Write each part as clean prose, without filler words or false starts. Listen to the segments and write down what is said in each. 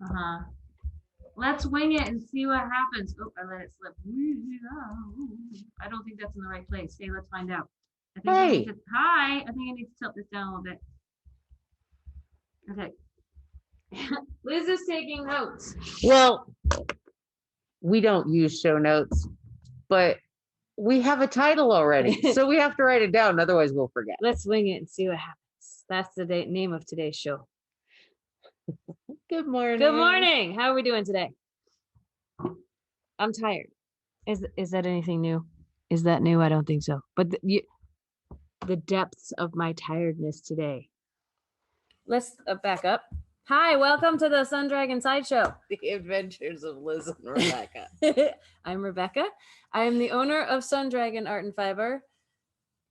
Uh-huh. Let's wing it and see what happens. Oh, I let it slip. I don't think that's in the right place. Hey, let's find out. I think I need Hey, to, hi, I think I need to tilt this down a little bit. Okay. Liz is taking notes. well, we don't use show notes, but we have a title already, so we have to write it down. Otherwise, we'll forget. Let's wing it and see what happens. That's the name of today's show. Good morning. Good morning. How are we doing today? I'm tired. Is that anything new? Is that new? I don't think so. But the depths of my tiredness today. Let's back up. Hi, welcome to the Sun Dragon Sideshow. The Adventures of Liz and Rebecca. I'm Rebecca. I am the owner of Sun Dragon Art and Fiber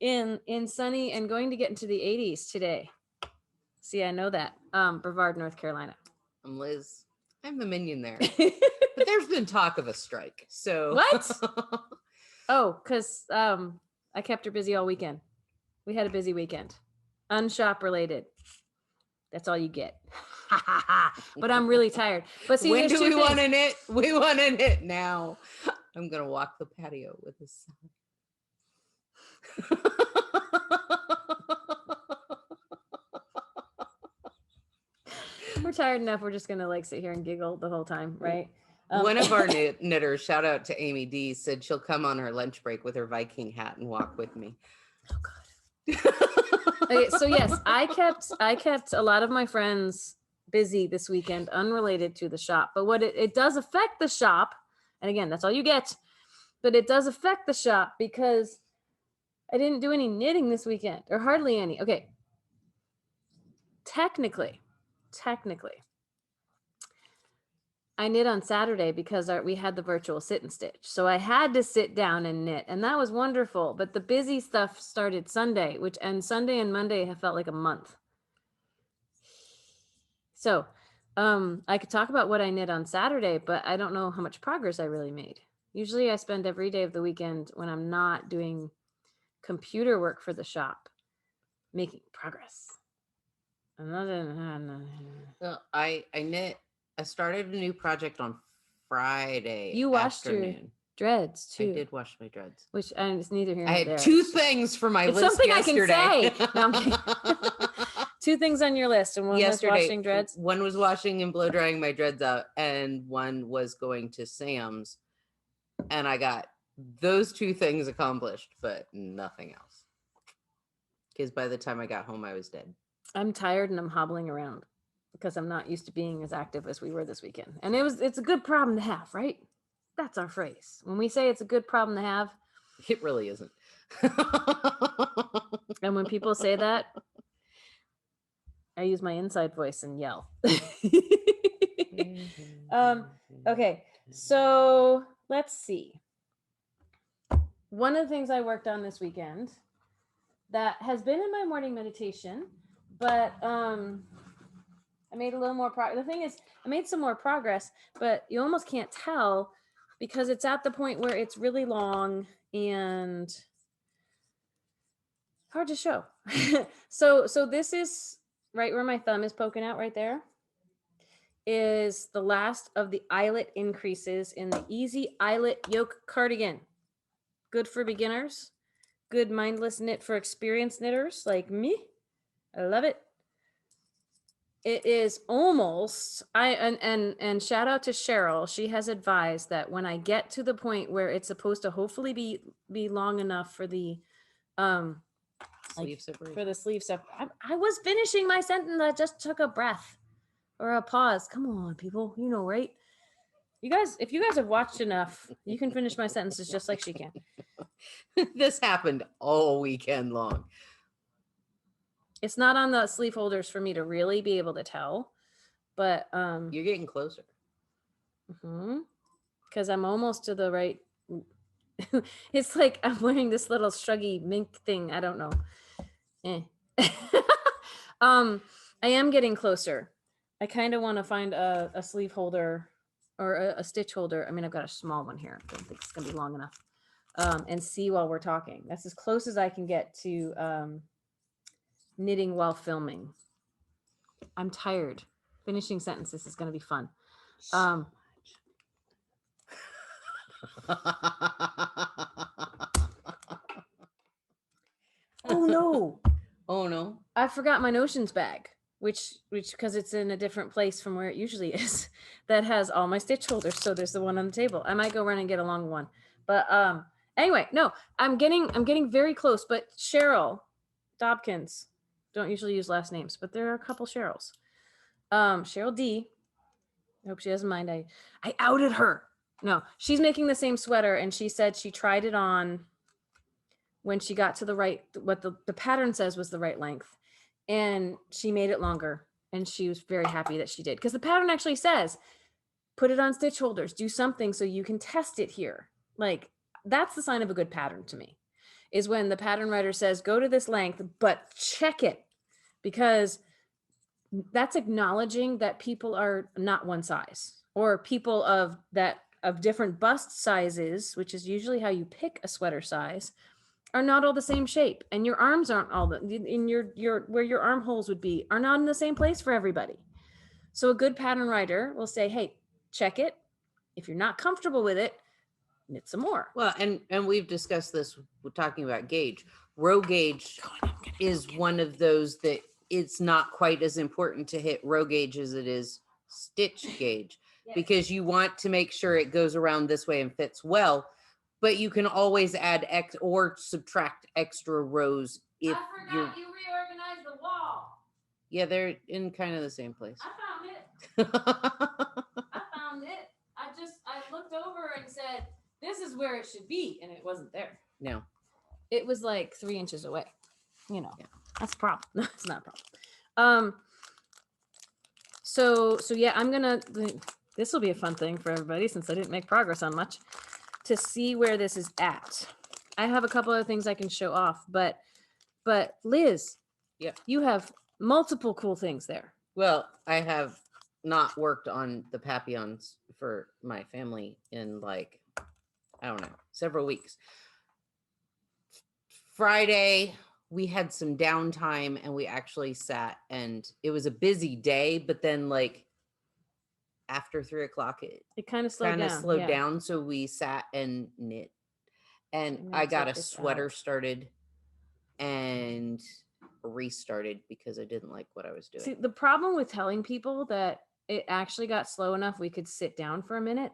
in sunny and going to get into the 80s today. See, I know that. Brevard, North Carolina. I'm Liz. I'm the minion there. But there's been talk of a strike. So What? Oh, because I kept her busy all weekend. We had a busy weekend. Unshop related. That's all you get. But I'm really tired. But see, when do we want to knit? We want to knit now. I'm gonna walk the patio with this. We're tired enough. We're just gonna like sit here and giggle the whole time, right? One of our knitters, shout out to Amy D, said she'll come on her lunch break with her Viking hat and walk with me. Oh God. Okay, so yes, I kept a lot of my friends busy this weekend, unrelated to the shop. But what it does affect the shop, and again, that's all you get. But it does affect the shop because I didn't do any knitting this weekend, or hardly any. Okay. Technically, I knit on Saturday because we had the virtual sit and stitch. So I had to sit down and knit, and that was wonderful. But the busy stuff started Sunday, and Sunday and Monday have felt like a month. So I could talk about what I knit on Saturday, but I don't know how much progress I really made. Usually I spend every day of the weekend when I'm not doing computer work for the shop making progress. Well, I knit. I started a new project on Friday. You washed your dreads too. I did wash my dreads. Which it's neither here nor there. I there. had two things for my list something yesterday. I can say. No, I'm kidding. Two things on your list, and one was washing dreads. One was washing and blow drying my dreads out, and one was going to Sam's. And I got those two things accomplished, but nothing else. Because by the time I got home, I was dead. I'm tired and I'm hobbling around because I'm not used to being as active as we were this weekend. And it's a good problem to have, right? That's our phrase. When we say it's a good problem to have, it really isn't. And when people say that, I use my inside voice and yell. Okay, so let's see. One of the things I worked on this weekend that has been in my morning meditation, but I made a little more progress. The thing is, I made some more progress, but you almost can't tell because it's at the point where it's really long and hard to show. So this is right where my thumb is poking out right there is the last of the eyelet increases in the Easy Eyelet Yoke Cardigan. Good for beginners. Good mindless knit for experienced knitters like me. I love it. It is almost and shout out to Cheryl. She has advised that when I get to the point where it's supposed to hopefully be long enough for the sleeve for the sleeve stuff. I was finishing my sentence. I just took a breath or a pause. Come on, people. You know, right? You guys, if you guys have watched enough, you can finish my sentences just like she can. This happened all weekend long. It's not on the sleeve holders for me to really be able to tell, but you're getting closer. Because I'm almost to the right. It's like I'm wearing this little shruggy mink thing. I don't know. I am getting closer. I kind of want to find a sleeve holder or a stitch holder. I mean, I've got a small one here. I don't think it's gonna be long enough. And see while we're talking. That's as close as I can get to knitting while filming. I'm tired. finishing sentence. This is going to be fun. Oh no. Oh no. I forgot my notions bag, which because it's in a different place from where it usually is, that has all my stitch holders. So there's the one on the table. I might go run and get a long one. But anyway, no, I'm getting very close. But Cheryl Dobkins, don't usually use last names, but there are a couple Cheryls. Cheryl D. I hope she doesn't mind. I outed her. No, she's making the same sweater, and she said she tried it on when she got to the right, what the pattern says was the right length, and she made it longer, and she was very happy that she did, because the pattern actually says put it on stitch holders, do something so you can test it here. Like, that's the sign of a good pattern to me, is when the pattern writer says go to this length but check it, because that's acknowledging that people are not one size, or people of different bust sizes, which is usually how you pick a sweater size, are not all the same shape, and your arms aren't all in your where your armholes would be are not in the same place for everybody. So a good pattern writer will say, hey, check it. If you're not comfortable with it, knit some more. Well, and we've discussed this. We're talking about gauge. Row gauge is one of those that it's not quite as important to hit row gauge as it is stitch gauge, because you want to make sure it goes around this way and fits well. But you can always add X or subtract extra rows if I forgot you reorganized the wall. Yeah, they're in kind of the same place. I found it. I looked over and said, this is where it should be, and it wasn't there. No. It was like 3 inches away. You know, yeah. That's a problem. No, it's not a problem. So yeah, I'm gonna. This will be a fun thing for everybody, since I didn't make progress on much, to see where this is at. I have a couple other things I can show off, but Liz, you have multiple cool things there. Well, I have not worked on the Papillons for my family in like, I don't know, several weeks. Friday, we had some downtime and we actually sat, and it was a busy day, but then like after 3 o'clock, it kind of slowed down. So we sat and knit, and I got a sweater started and restarted because I didn't like what I was doing. See, the problem with telling people that it actually got slow enough we could sit down for a minute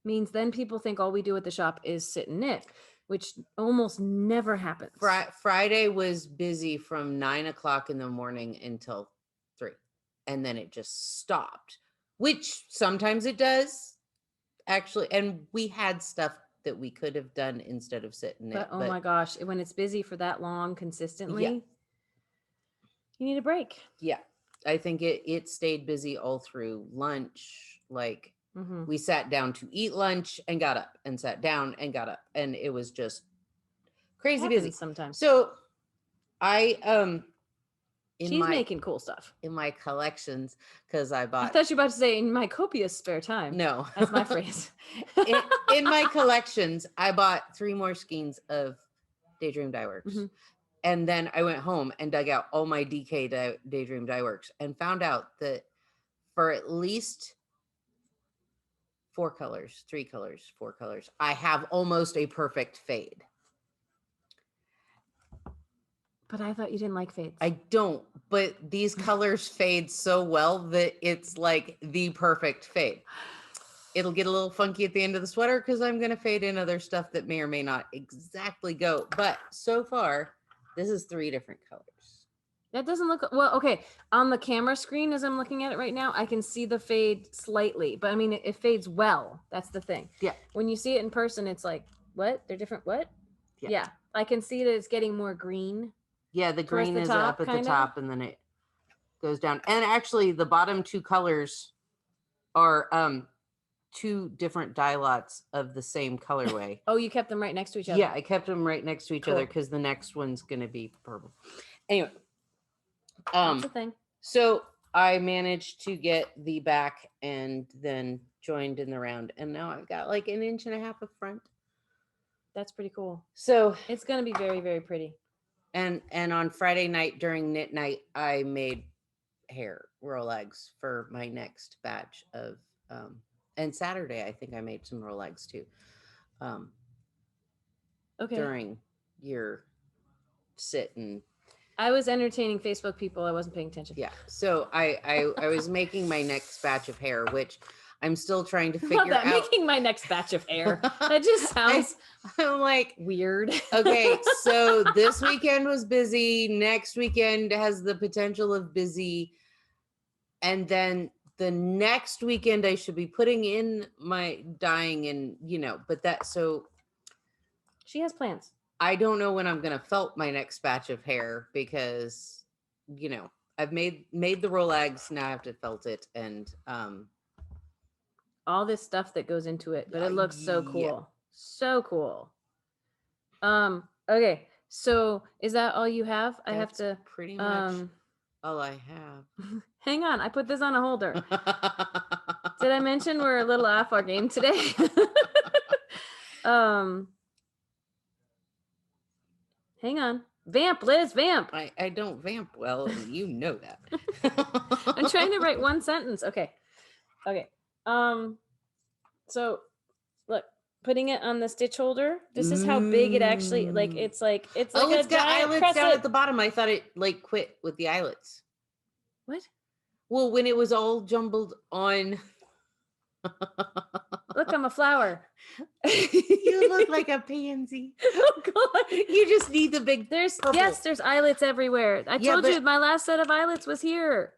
means then people think all we do at the shop is sit and knit, which almost never happens. Friday was busy from 9 o'clock in the morning until 3, and then it just stopped, which sometimes it does actually. And we had stuff that we could have done instead of sit and knit. But my gosh, when it's busy for that long consistently, you need a break. Yeah. I think it stayed busy all through lunch. Like, we sat down to eat lunch and got up, and sat down and got up, and it was just crazy busy sometimes. So I she's making cool stuff in my collections, because I thought you were about to say in my copious spare time. No, that's my phrase. in my collections, I bought 3 more skeins of Daydream Dye Works. And then I went home and dug out all my DK Daydream Dye Works, and found out that for at least 4 colors, 3 colors, 4 colors, I have almost a perfect fade. But I thought you didn't like fades. I don't, but these colors fade so well that it's like the perfect fade. It'll get a little funky at the end of the sweater because I'm going to fade in other stuff that may or may not exactly go. But so far, this is 3 different colors. That doesn't look well. Okay, on the camera screen as I'm looking at it right now, I can see the fade slightly, but I mean it fades well. That's the thing. Yeah. When you see it in person, it's like, what? They're different. What? Yeah. I can see that it's getting more green. Yeah, the green is up at the top, and then it goes down. And actually, the bottom 2 colors are 2 different dye lots of the same colorway. Oh, you kept them right next to each other? Yeah, I kept them right next to each other because the next one's going to be purple. Anyway. That's the thing. So I managed to get the back and then joined in the round, and now I've got like 1.5 inches of front. That's pretty cool. So it's going to be very, very pretty. And on Friday night during knit night, I made hair Rolex for my next batch of and Saturday I think I made some Rolex too. Um Okay. during your sit and I was entertaining Facebook people. I wasn't paying attention. yeah. So I was making my next batch of hair, which I'm still trying to Love figure that. out. Making my next batch of hair. That just sounds I'm like, weird. okay, so this weekend was busy. Next weekend has the potential of busy. And then the next weekend I should be putting in my dyeing and, but that, so She has plans. I don't know when I'm going to felt my next batch of hair because, I've made the Rolex. Now I have to felt it. And, all this stuff that goes into it, but it looks so cool. yeah. So cool. Okay. So is that all you have? I have to pretty much all I have. hang on. I put this on a holder. Did I mention we're a little off our game today? Hang on. Vamp, Liz, vamp. I don't vamp well, and you know that. I'm trying to write one sentence. Okay. So look, putting it on the stitch holder. This is how big it actually it's like it's a got giant eyelets crescent down at the bottom. I thought it quit with the eyelets. What? Well, when it was all jumbled on. Look, I'm a flower. You look like a pansy. Oh God. You just need the big. There's eyelets everywhere. I told you my last set of eyelets was here.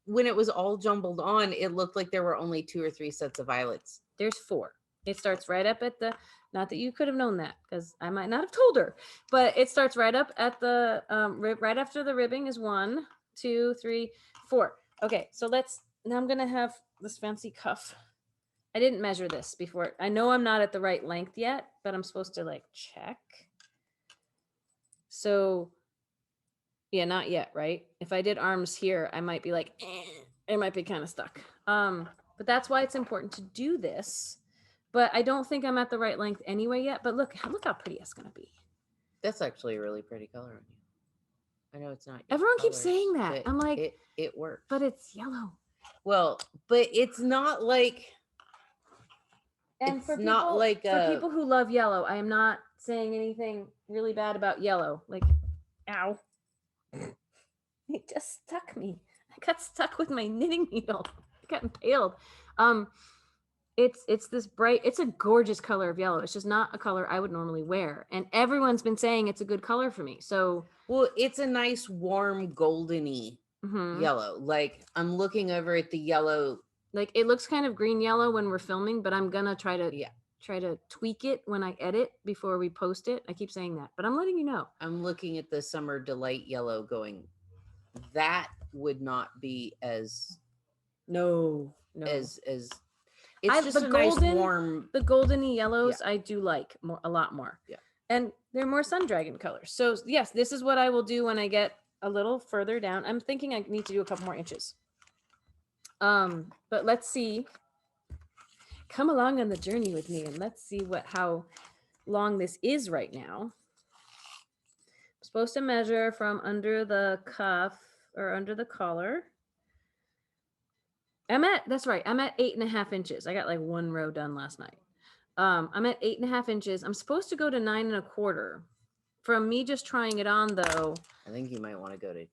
When it was all jumbled on, it looked like there were only 2 or 3 sets of eyelets. There's 4. It starts right up at the, not that you could have known that because I might not have told her, but it starts right up at the right after the ribbing is 1, 2, 3, 4. Okay, so now I'm gonna have this fancy cuff. I didn't measure this before. I know I'm not at the right length yet, but I'm supposed to check. So yeah, not yet, right? If I did arms here, I might be it might be kind of stuck. But that's why it's important to do this. But I don't think I'm at the right length anyway yet. But look how pretty it's gonna be. That's actually a really pretty color on you. I know it's not. Everyone keeps saying that. I'm like, it works. But it's yellow. Well, but it's not like. And for people who love yellow, I am not saying anything really bad about yellow. Ow. It just stuck me. I got stuck with my knitting needle. I got impaled. It's this bright, it's a gorgeous color of yellow. It's just not a color I would normally wear. And everyone's been saying it's a good color for me. So well, it's a nice warm goldeny yellow. I'm looking over at the yellow. It looks kind of green yellow when we're filming, but I'm gonna try to tweak it when I edit before we post it. I keep saying that, but I'm letting you know. I'm looking at the Summer Delight yellow going, that would not be as as it's just a nice warm. The goldeny yellows I do like a lot more. Yeah. And they're more sun dragon colors. So yes, this is what I will do when I get a little further down. I'm thinking I need to do a couple more inches. But let's see. Come along on the journey with me and let's see how long this is right now. I'm supposed to measure from under the cuff or under the collar. That's right. I'm at 8.5 inches. I got 1 row done last night. I'm at 8.5 inches. I'm supposed to go to 9.25. From me just trying it on though. I think you might want to go to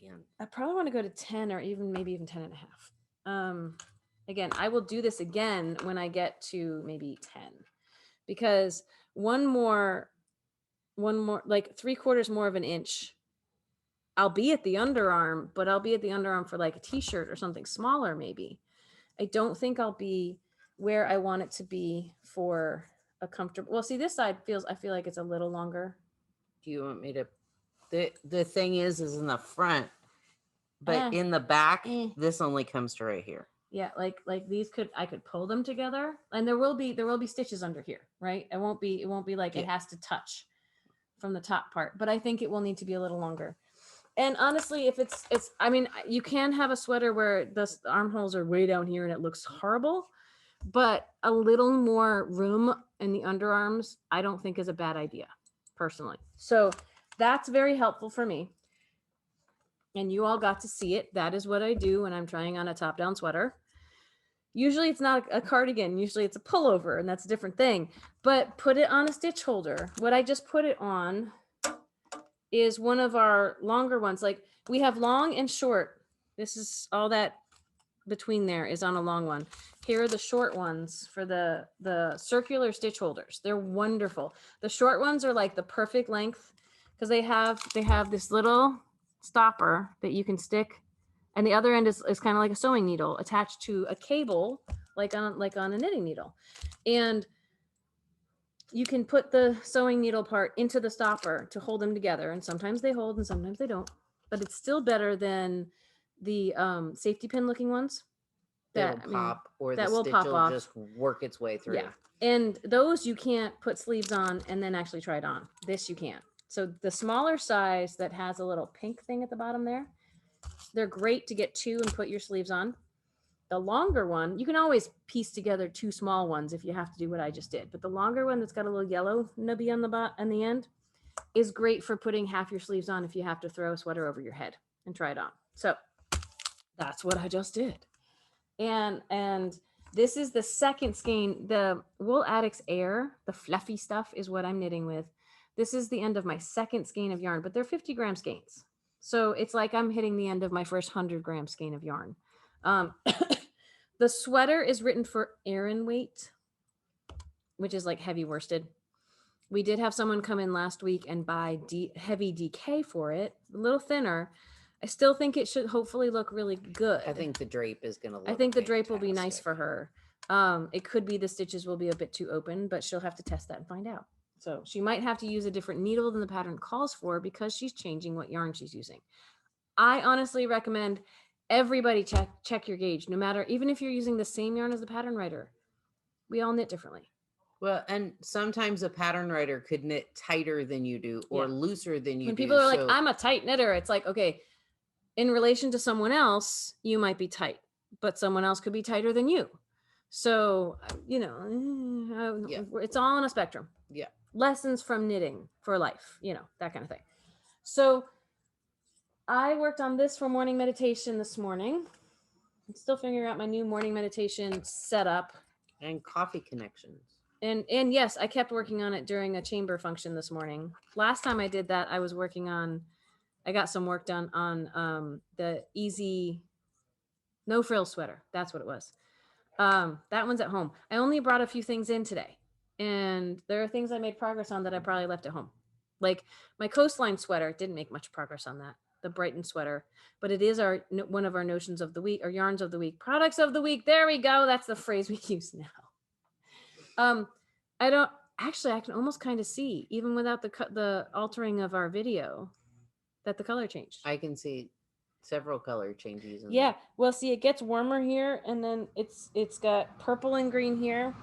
10. I probably want to go to 10 or maybe even 10.5. Again, I will do this again when I get to maybe 10 because one more 3/4 more of an inch. I'll be at the underarm, but I'll be at the underarm for a t-shirt or something smaller maybe. I don't think I'll be where I want it to be for a comfortable. Well, see, this side I feel like it's a little longer. Do you want me to? The thing is in the front, but in the back, this only comes to right here. Yeah, these I could pull them together, and there will be stitches under here, right? It won't be it has to touch from the top part, but I think it will need to be a little longer. And honestly, if it's I mean, you can have a sweater where the armholes are way down here and it looks horrible, but a little more room in the underarms, I don't think is a bad idea, personally. So that's very helpful for me. and you all got to see it. That is what I do when I'm trying on a top-down sweater. Usually it's not a cardigan, usually it's a pullover, and that's a different thing. But put it on a stitch holder. What I just put it on is one of our longer ones. Like we have long and short. This is all that between there is on a long one. Here are the short ones for the circular stitch holders. They're wonderful. The short ones are like the perfect length because they have this little stopper that you can stick, and the other end is kind of like a sewing needle attached to a cable, like on a knitting needle. And you can put the sewing needle part into the stopper to hold them together, and sometimes they hold and sometimes they don't, but it's still better than the safety pin looking ones That'll pop, or the will stitch pop will off. just work its way through. Yeah, and those you can't put sleeves on and then actually try it on. This you can. So the smaller size that has a little pink thing at the bottom there, they're great to get two and put your sleeves on. The longer one, you can always piece together two small ones if you have to do what I just did. But the longer one that's got a little yellow nubby on the end is great for putting half your sleeves on if you have to throw a sweater over your head and try it on. So that's what I just did. And this is the second skein. The Wool Addicts Air, the fluffy stuff, is what I'm knitting with. This is the end of my second skein of yarn, but they're 50-gram skeins. So it's like I'm hitting the end of my first 100-gram skein of yarn. The sweater is written for Aran weight, which is like heavy worsted. We did have someone come in last week and buy heavy DK for it, a little thinner. I still think it should hopefully look really good. I think the drape is going to look I think the drape will be nice fantastic. for her. It could be the stitches will be a bit too open, but she'll have to test that and find out. So she might have to use a different needle than the pattern calls for because she's changing what yarn she's using. I honestly recommend everybody check your gauge, no matter, even if you're using the same yarn as the pattern writer. We all knit differently. Well, and sometimes a pattern writer could knit tighter than you do or looser than you do. When people are like, I'm a tight knitter, it's like, okay, in relation to someone else, you might be tight, but someone else could be tighter than you. So, it's all on a spectrum. Yeah. Lessons from knitting for life, that kind of thing. So I worked on this for morning meditation this morning. I'm still figuring out my new morning meditation setup. And coffee connections. And yes, I kept working on it during a chamber function this morning. Last time I did that, I got some work done on the easy no frill sweater. That's what it was. That one's at home. I only brought a few things in today, and there are things I made progress on that I probably left at home. Like my coastline sweater, didn't make much progress on that. The Brighton sweater, but it is one of our notions of the week, or yarns of the week, products of the week. There we go. That's the phrase we use now. I can almost kind of see, even without the altering of our video, that the color changed. I can see several color changes. Yeah. Well, see, it gets warmer here, and then it's got purple and green here,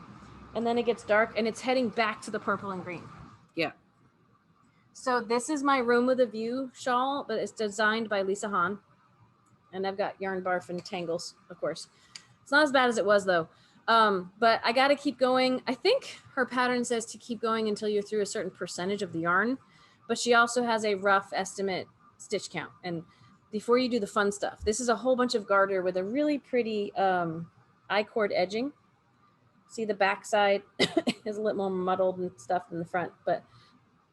and then it gets dark, and it's heading back to the purple and green. Yeah. So this is my Room with a View shawl, but it's designed by Lisa Hahn, and I've got yarn barf and tangles, of course. It's not as bad as it was, though. But I got to keep going. I think her pattern says to keep going until you're through a certain percentage of the yarn, but she also has a rough estimate stitch count. And before you do the fun stuff, this is a whole bunch of garter with a really pretty I-cord edging. See, the back side is a little more muddled and stuff than the front, but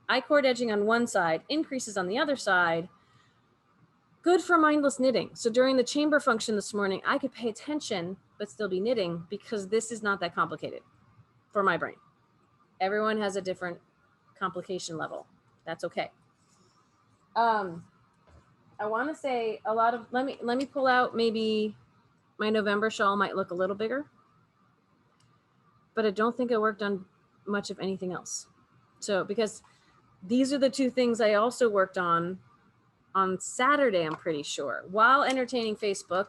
I-cord edging on one side, increases on the other side. Good for mindless knitting. So during the chamber function this morning, I could pay attention but still be knitting because this is not that complicated for my brain. Everyone has a different complication level. That's okay. I want to say a lot of, let me pull out, maybe my November shawl might look a little bigger, but I don't think I worked on much of anything else. So, because these are the two things I also worked on Saturday, I'm pretty sure, while entertaining Facebook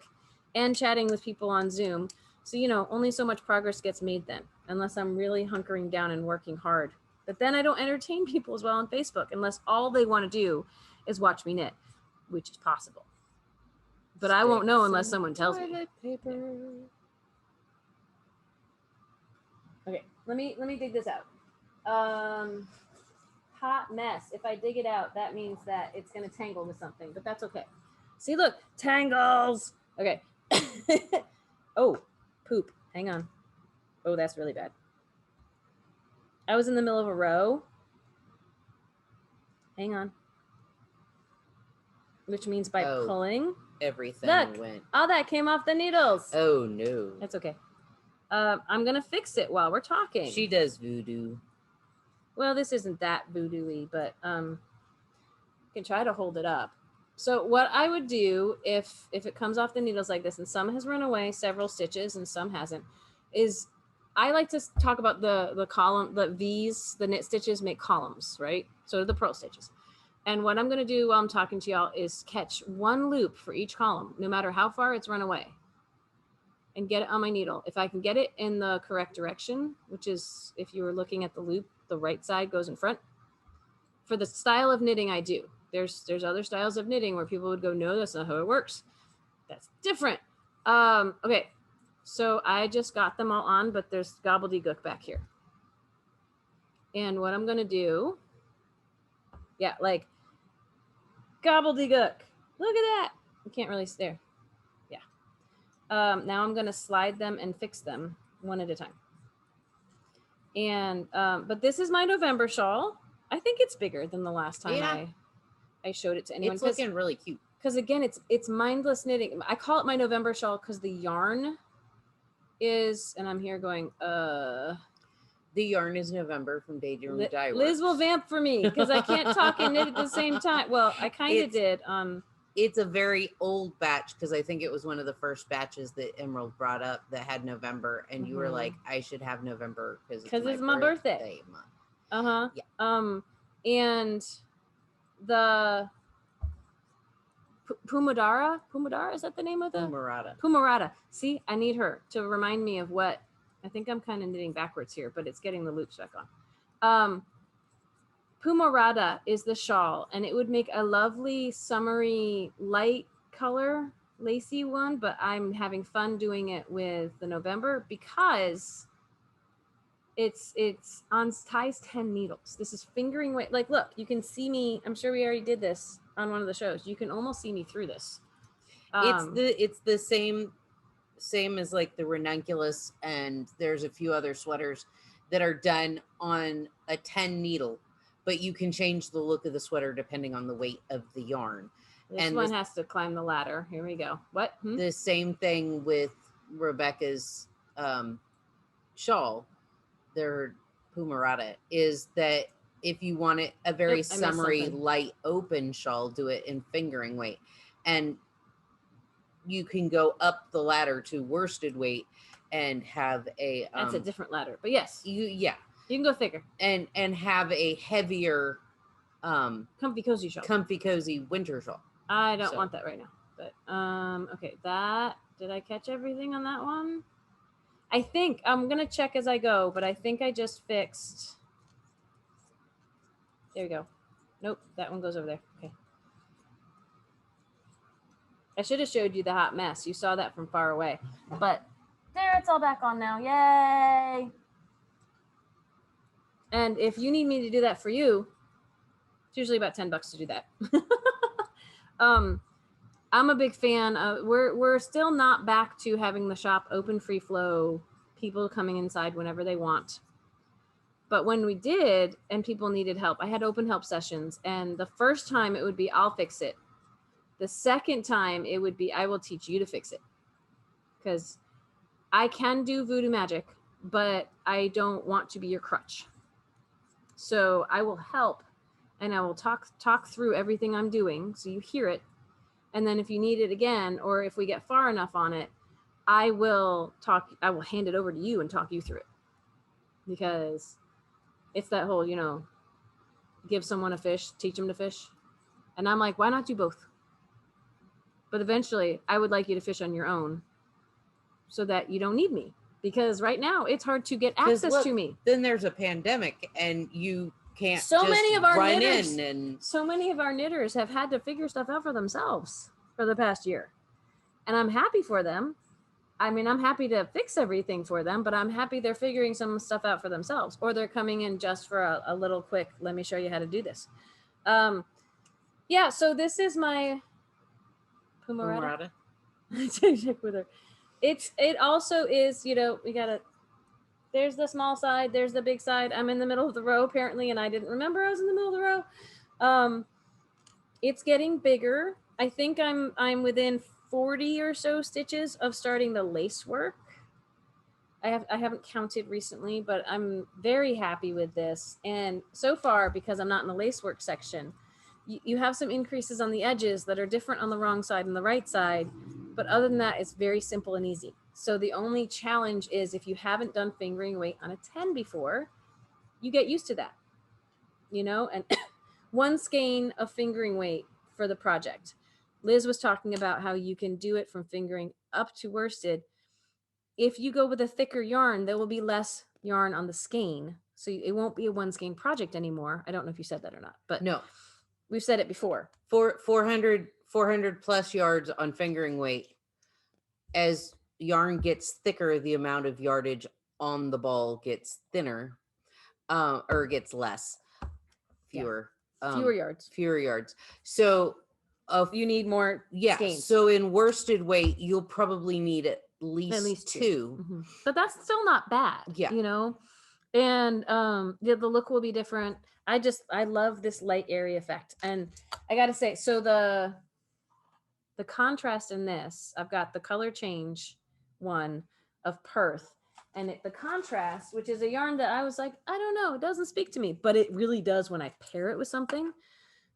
and chatting with people on Zoom. So, only so much progress gets made then, unless I'm really hunkering down and working hard. But then I don't entertain people as well on Facebook unless all they want to do is watch me knit, which is possible. But I won't know unless someone tells me. Paper. Okay, let me dig this out. Hot mess. If I dig it out, that means that it's going to tangle with something, but that's okay. See, look, tangles. Okay. Oh, poop. Hang on. Oh, that's really bad. I was in the middle of a row. Hang on. Which means by pulling, everything look, went. all that came off the needles. Oh no. That's okay. I'm gonna fix it while we're talking. She does voodoo. Well, this isn't that voodoo-y, but you can try to hold it up. So what I would do if it comes off the needles like this, and some has run away several stitches and some hasn't, is I like to talk about the column, the V's, the knit stitches make columns, right? So do the purl stitches. And what I'm going to do while I'm talking to y'all is catch one loop for each column, no matter how far it's run away, and get it on my needle. If I can get it in the correct direction, which is if you were looking at the loop, the right side goes in front. For the style of knitting I do, there's other styles of knitting where people would go, no, that's not how it works. That's different. Okay, so I just got them all on, but there's gobbledygook back here. And what I'm going to do, yeah, like gobbledygook. Look at that. You can't really stare. Yeah. Now I'm going to slide them and fix them one at a time. And but this is my November shawl. I think it's bigger than the last time I showed it to anyone. It's looking really cute. Because again, it's mindless knitting. I call it my November shawl because the yarn is, and I'm here going, the yarn is November from Daydream Dye Works. Liz will vamp for me because I can't talk and knit at the same time. Well, I kind of did. It's a very old batch because I think it was one of the first batches that Emerald brought up that had November, and you were like, I should have November because it's my birthday month. Yeah. And the Pumadara, is that the name of the Pumarata? See, I need her to remind me of what. I think I'm kind of knitting backwards here, but it's getting the loops back on. Pumarata is the shawl, and it would make a lovely summery light color lacy one, but I'm having fun doing it with the November because it's on times 10 needles. This is fingering weight. Like, look, you can see me. I'm sure we already did this on one of the shows. You can almost see me through this. It's the same as like the ranunculus, and there's a few other sweaters that are done on a 10 needle, but you can change the look of the sweater depending on the weight of the yarn. This one has to climb the ladder. Here we go. What? The same thing with Rebecca's shawl, their Pumarata, is that if you want it a very summery, light, open shawl, do it in fingering weight. And you can go up the ladder to worsted weight and have a that's a different ladder, but yes, you can go thicker and have a heavier comfy cozy winter shawl. I don't want that right now, but okay, that did I catch everything on that one? I think I'm gonna check as I go, but I think I just fixed. There we go. Nope, that one goes over there. Okay. I should have showed you the hot mess. You saw that from far away. But there, it's all back on now. Yay! And if you need me to do that for you, it's usually about $10 to do that. I'm a big fan of, we're still not back to having the shop open free flow, people coming inside whenever they want. But when we did and people needed help, I had open help sessions, and the first time it would be, I'll fix it. The second time it would be, I will teach you to fix it. Because I can do voodoo magic, but I don't want to be your crutch. So I will help, and I will talk through everything I'm doing so you hear it. And then if you need it again, or if we get far enough on it, I will hand it over to you and talk you through it. Because it's that whole, give someone a fish, teach them to fish. And I'm like, why not do both? But eventually I would like you to fish on your own so that you don't need me, because right now it's hard to get access to me. Then there's a pandemic and you can't so many of our knitters have had to figure stuff out for themselves for the past year. And I'm happy for them. I mean, I'm happy to fix everything for them, but I'm happy they're figuring some stuff out for themselves, or they're coming in just for a little quick, let me show you how to do this. So this is my Pumarata. Pumarata. Check with her. It also is, we gotta. There's the small side. There's the big side. I'm in the middle of the row apparently, and I didn't remember I was in the middle of the row. It's getting bigger. I think I'm within 40 or so stitches of starting the lace work. I haven't counted recently, but I'm very happy with this. And so far, because I'm not in the lace work section, you have some increases on the edges that are different on the wrong side and the right side. But other than that, it's very simple and easy. So the only challenge is if you haven't done fingering weight on a 10 before, you get used to that, and one skein of fingering weight for the project. Liz was talking about how you can do it from fingering up to worsted. If you go with a thicker yarn, there will be less yarn on the skein. So it won't be a one skein project anymore. I don't know if you said that or not, but No. We've said it before. 400 plus yards on fingering weight. As yarn gets thicker, the amount of yardage on the ball gets thinner, or gets less, fewer. Fewer yards. Fewer yards. So you need more skeins. So in worsted weight, you'll probably need at least two. Mm-hmm. But that's still not bad. Yeah. And the look will be different. I love this light airy effect. And I gotta say, so the contrast in this, I've got the color change one of Perth, and the contrast, which is a yarn that I was like, I don't know, it doesn't speak to me, but it really does when I pair it with something.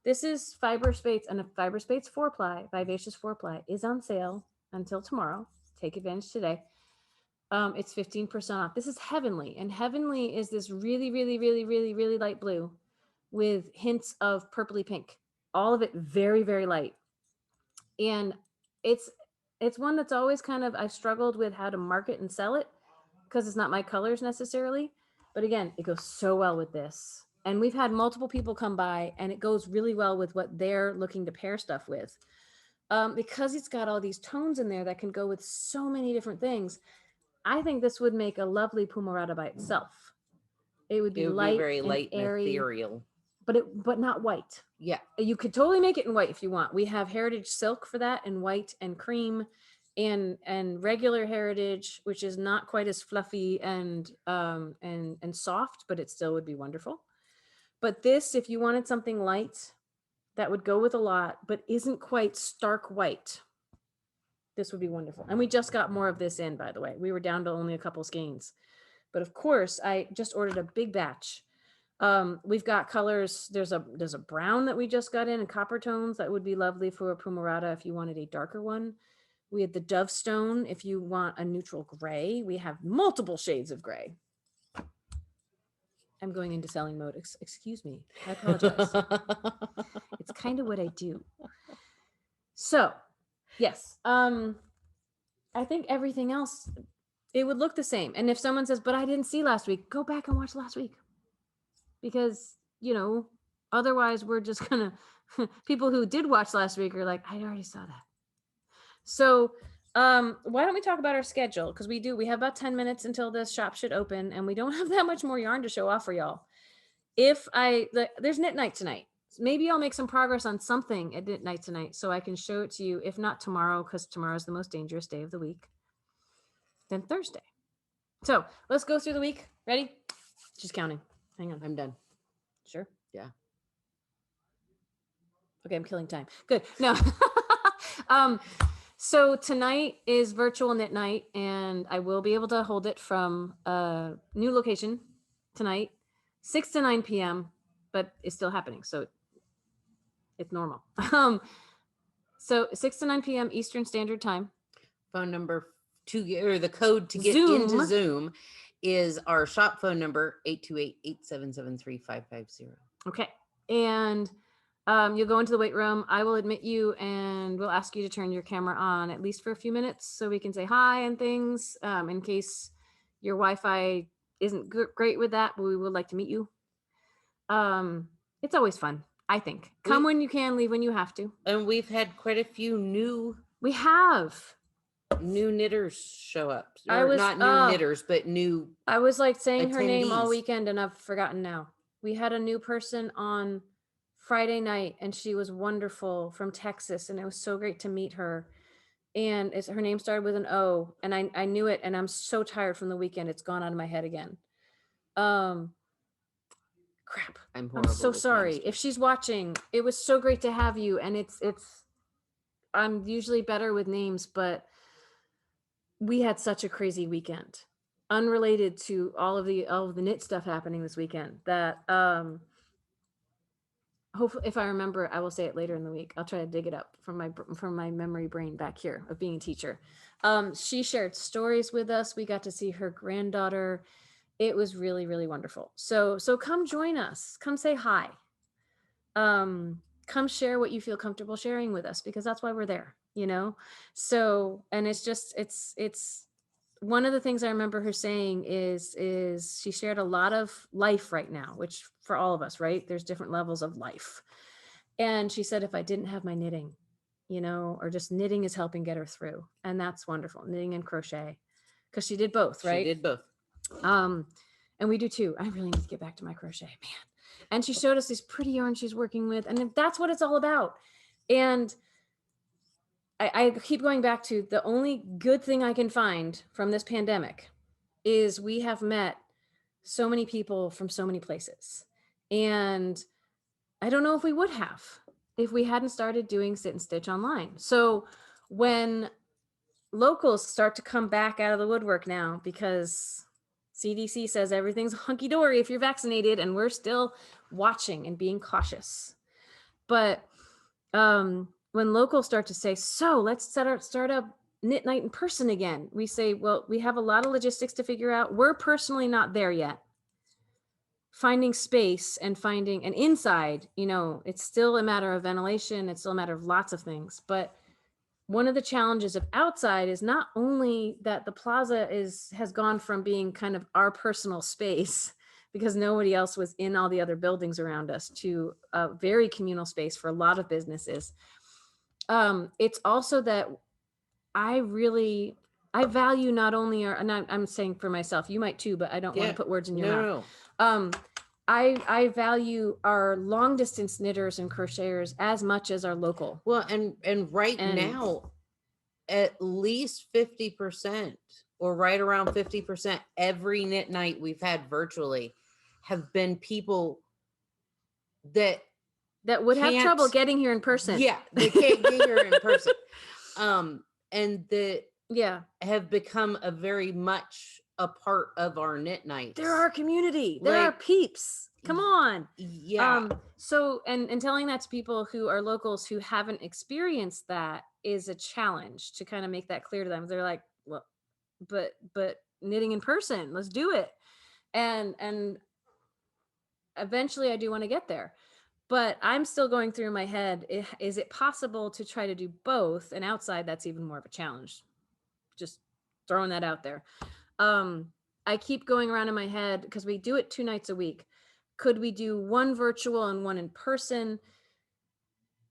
This is Fiber Spates, and a Fiber Spates 4-ply, Vivacious 4-ply, is on sale until tomorrow. Take advantage today. It's 15% off. This is Heavenly, and Heavenly is this really, really, really, really, really light blue with hints of purpley pink. All of it very, very light. And it's one that's always kind of, I've struggled with how to market and sell it because it's not my colors necessarily. But again, it goes so well with this. And we've had multiple people come by, and it goes really well with what they're looking to pair stuff with. Because it's got all these tones in there that can go with so many different things. I think this would make a lovely Pumarata by itself. It would be light, very light and airy, ethereal, but not white. Yeah, you could totally make it in white if you want. We have Heritage Silk for that, in white and cream, and regular Heritage, which is not quite as fluffy and soft, but it still would be wonderful. But this, if you wanted something light that would go with a lot, but isn't quite stark white, this would be wonderful. And we just got more of this in, by the way. We were down to only a couple skeins. But of course, I just ordered a big batch. We've got colors. There's a brown that we just got in copper tones that would be lovely for a Pumarata if you wanted a darker one. We had the Dove Stone if you want a neutral gray. We have multiple shades of gray. I'm going into selling mode. Excuse me. I apologize. It's kind of what I do. So, yes. I think everything else, it would look the same. And if someone says, but I didn't see last week, go back and watch last week. Because, otherwise we're just gonna, people who did watch last week are like, I already saw that. So why don't we talk about our schedule? Because we have about 10 minutes until the shop should open, and we don't have that much more yarn to show off for y'all. There's knit night tonight. Maybe I'll make some progress on something at knit night tonight so I can show it to you, if not tomorrow, because tomorrow's the most dangerous day of the week, then Thursday. So let's go through the week. Ready? She's counting. Hang on. I'm done. Sure? Yeah. Okay, I'm killing time. Good. No. So tonight is virtual knit night, and I will be able to hold it from a new location tonight, 6 to 9 p.m., but it's still happening, so it's normal. So 6 to 9 p.m. Eastern Standard Time. Phone number the code to get Zoom. into Zoom is our shop phone number, 828-877-3550. Okay. And you'll go into the weight room. I will admit you, and we'll ask you to turn your camera on at least for a few minutes so we can say hi and things, in case your Wi-Fi isn't great with that, but we would like to meet you. It's always fun, I think. Come when you can, leave when you have to. And we've had quite a few new knitters show up. Not new knitters, but new. I was like saying attendees. Her name all weekend, weekend, and I've forgotten now. We had a new person on Friday night, and she was wonderful, from Texas, and it was so great to meet her. And her name started with an O, and I knew it, and I'm so tired from the weekend. It's gone out of my head again. Um, crap. I'm I'm horrible so with sorry. names, If too. she's watching, it was so great to have you. And I'm usually better with names, but we had such a crazy weekend, unrelated to all of the knit stuff happening this weekend, that hopefully, if I remember, I will say it later in the week. I'll try to dig it up from my memory brain back here of being a teacher. She shared stories with us. We got to see her granddaughter. It was really, really wonderful. So come join us. Come say hi. Come share what you feel comfortable sharing with us, because that's why we're there, you know? So, and it's one of the things I remember her saying is she shared a lot of life right now, which for all of us, right? There's different levels of life. And she said, if I didn't have my knitting, you know, or just knitting is helping get her through. And that's wonderful. Knitting and crochet. Because she did both, She right? did both. And we do too. I really need to get back to my crochet, man. And she showed us these pretty yarns she's working with, and that's what it's all about. And I keep going back to, the only good thing I can find from this pandemic is we have met so many people from so many places. And I don't know if we would have if we hadn't started doing Sit and Stitch online. So when locals start to come back out of the woodwork now, because CDC says everything's hunky dory if you're vaccinated, and we're still watching and being cautious. But when locals start to say, so let's start up knit night in person again, we say, well, we have a lot of logistics to figure out. We're personally not there yet. Finding space and finding an inside, you know, it's still a matter of ventilation. It's still a matter of lots of things. But one of the challenges of outside is not only that the plaza has gone from being kind of our personal space, because nobody else was in all the other buildings around us, to a very communal space for a lot of businesses. It's also that I value not only and I'm saying for myself, you might too, but I don't want to put words in your mouth. No. I value our long distance knitters and crocheters as much as our local. Well, and right now, at least 50%, or right around 50%, every knit night we've had virtually have been people that would have trouble getting here in person. Yeah, they can't get here in person. And that have become a very much a part of our knit nights. They're our community. They're our peeps. Come on. Yeah. So and telling that to people who are locals who haven't experienced that is a challenge, to kind of make that clear to them. They're like, well, but knitting in person, let's do it. And eventually I do want to get there. But I'm still going through my head, is it possible to try to do both? And outside, that's even more of a challenge. Just throwing that out there. I keep going around in my head, because we do it 2 nights a week. Could we do one virtual and one in person?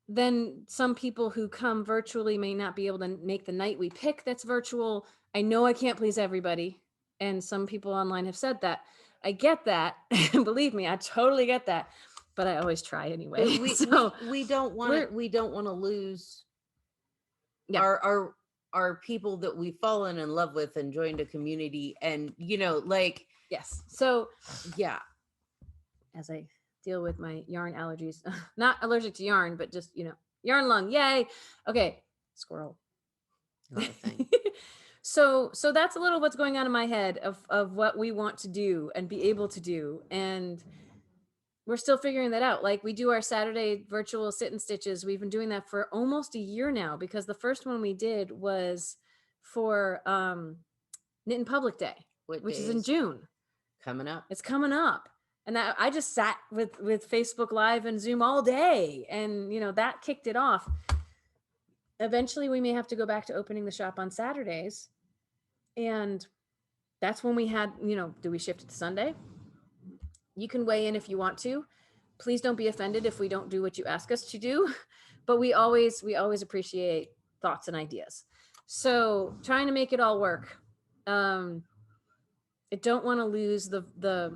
Then some people who come virtually may not be able to make the night we pick that's virtual. I know I can't please everybody. And some people online have said that. I get that. Believe me, I totally get that. But I always try anyway. We don't want to lose our people that we've fallen in love with and joined a community, and yes. So yeah, as I deal with my yarn allergies, not allergic to yarn, but just yarn lung. Yay. Okay, squirrel. So that's a little what's going on in my head of what we want to do and be able to do, and we're still figuring that out. Like, we do our Saturday virtual Sit and Stitches. We've been doing that for almost a year now, because the first one we did was for Knit in Public Day, which is in June. Coming up. It's coming up. And I just sat with Facebook Live and Zoom all day, and that kicked it off. Eventually we may have to go back to opening the shop on Saturdays, and that's when we had, do we shift it to Sunday? You can weigh in if you want to. Please don't be offended if we don't do what you ask us to do, but we always appreciate thoughts and ideas. So trying to make it all work. I don't want to lose the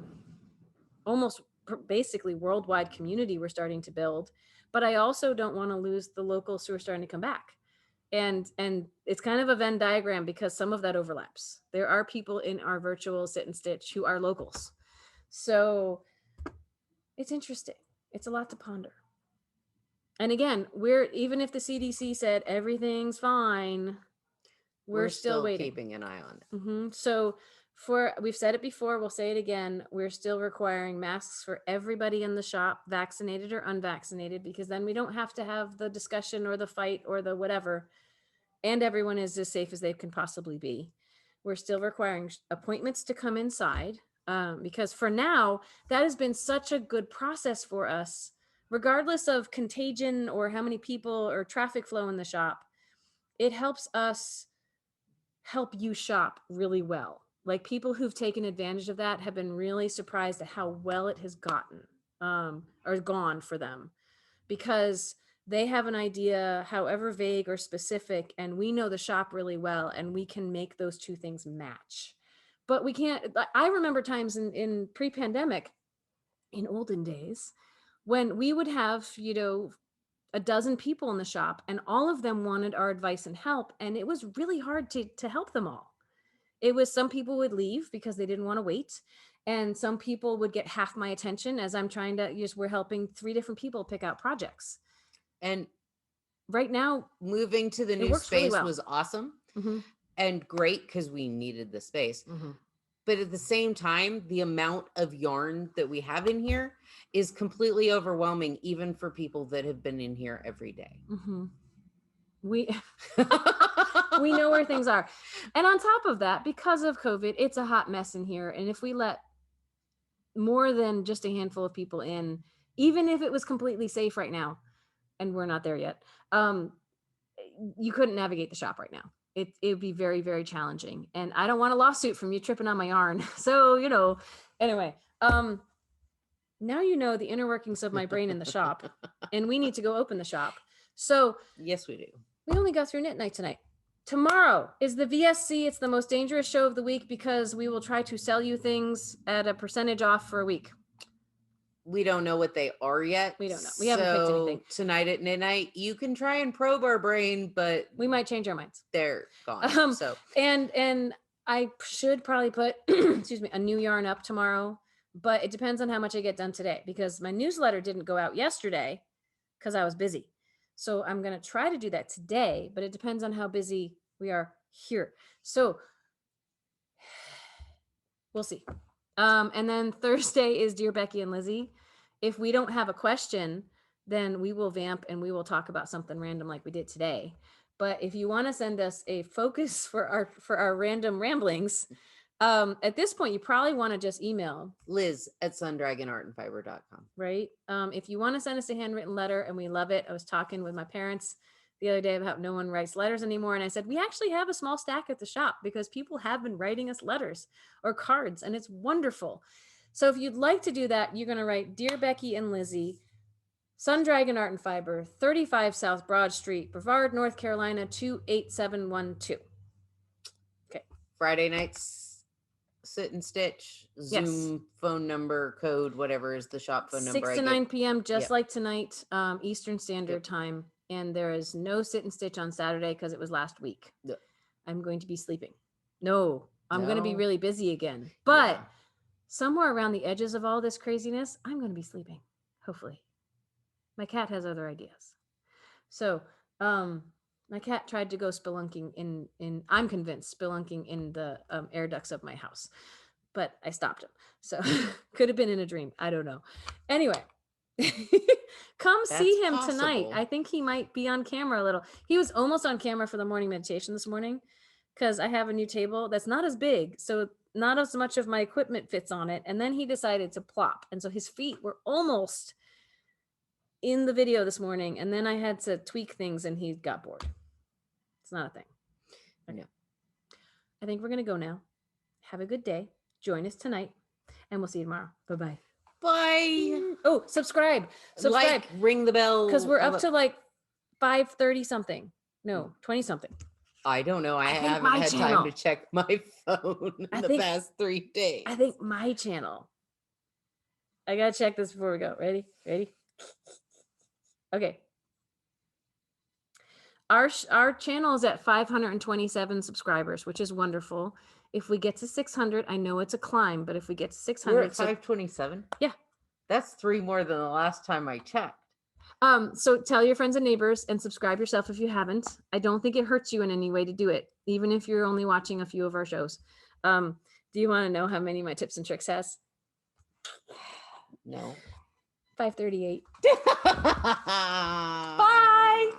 almost basically worldwide community we're starting to build. But I also don't want to lose the locals who are starting to come back. And it's kind of a Venn diagram because some of that overlaps. There are people in our virtual sit and stitch who are locals. So it's interesting. It's a lot to ponder. And again, even if the CDC said everything's fine, we're still waiting. Keeping an eye on it. So we've said it before, we'll say it again. We're still requiring masks for everybody in the shop, vaccinated or unvaccinated, because then we don't have to have the discussion or the fight or the whatever. And everyone is as safe as they can possibly be. We're still requiring appointments to come inside, because for now, that has been such a good process for us, regardless of contagion or how many people or traffic flow in the shop. It helps us help you shop really well. Like, people who've taken advantage of that have been really surprised at how well it has gotten or gone for them, because they have an idea, however vague or specific, and we know the shop really well, and we can make those two things match. But we can't. I remember times in pre-pandemic, in olden days, when we would have, a dozen people in the shop, and all of them wanted our advice and help, and it was really hard to help them all. It was, some people would leave because they didn't want to wait, and some people would get half my attention as I'm trying to we're helping 3 different people pick out projects. And right now, moving to the new space really well. Was awesome and great because we needed the space. But at the same time, the amount of yarn that we have in here is completely overwhelming, even for people that have been in here every day. We we know where things are. And on top of that, because of COVID, it's a hot mess in here. And if we let more than just a handful of people in, even if it was completely safe right now, and we're not there yet, you couldn't navigate the shop right now. It would be very, very challenging. And I don't want a lawsuit from you tripping on my yarn. So, anyway, now you know the inner workings of my brain in the shop, and we need to go open the shop. So yes, we do. We only got through knit night tonight. Tomorrow is the VSC. It's the most dangerous show of the week because we will try to sell you things at a percentage off for a week. We don't know what they are yet. We don't know. We haven't picked anything. Tonight at midnight, you can try and probe our brain, but we might change our minds. They're gone. And I should probably put a new yarn up tomorrow, but it depends on how much I get done today, because my newsletter didn't go out yesterday because I was busy. So I'm going to try to do that today, but it depends on how busy we are here. So we'll see. And then Thursday is Dear Becky and Lizzy. If we don't have a question, then we will vamp and we will talk about something random like we did today. But if you want to send us a focus for our random ramblings, at this point, you probably want to just email Liz@sundragonartandfiber.com. Right. If you want to send us a handwritten letter, and we love it. I was talking with my parents the other day about no one writes letters anymore. And I said, we actually have a small stack at the shop because people have been writing us letters or cards, and it's wonderful. So if you'd like to do that, you're going to write Dear Becky and Lizzy, Sundragon Art and Fiber, 35 South Broad Street, Brevard, North Carolina, 28712. Okay. Friday nights, sit and stitch, Zoom phone number, code, whatever is the shop phone number. 6 to 9 p.m., just like tonight, Eastern Standard Time. And there is no sit and stitch on Saturday because it was last week. I'm going to be sleeping. I'm going to be really busy again. But somewhere around the edges of all this craziness, I'm going to be sleeping, hopefully. My cat has other ideas. So my cat tried to go spelunking in I'm convinced, spelunking in the air ducts of my house. But I stopped him. So could have been in a dream. I don't know. Anyway. Come see him tonight. I think he might be on camera a little. He was almost on camera for the morning meditation this morning because I have a new table that's not as big, so not as much of my equipment fits on it. And then he decided to plop, and so his feet were almost in the video this morning, and then I had to tweak things and he got bored. It's not a thing. Okay. I think we're gonna go now. Have a good day. Join us tonight, and we'll see you tomorrow. Bye-bye. Bye. Oh, subscribe, like, ring the bell, because we're up to like 5:30 something. No, 20 something. I don't know. I haven't had time to check my phone in the past 3 days. I think my channel I gotta check this before we go. Ready? Okay. Our channel is at 527 subscribers, which is wonderful. If we get to 600, I know it's a climb, but if we get to 600, We're at 527. Yeah. That's 3 more than the last time I checked. So tell your friends and neighbors and subscribe yourself if you haven't. I don't think it hurts you in any way to do it, even if you're only watching a few of our shows. Do you want to know how many my tips and tricks has? No. 538. Bye.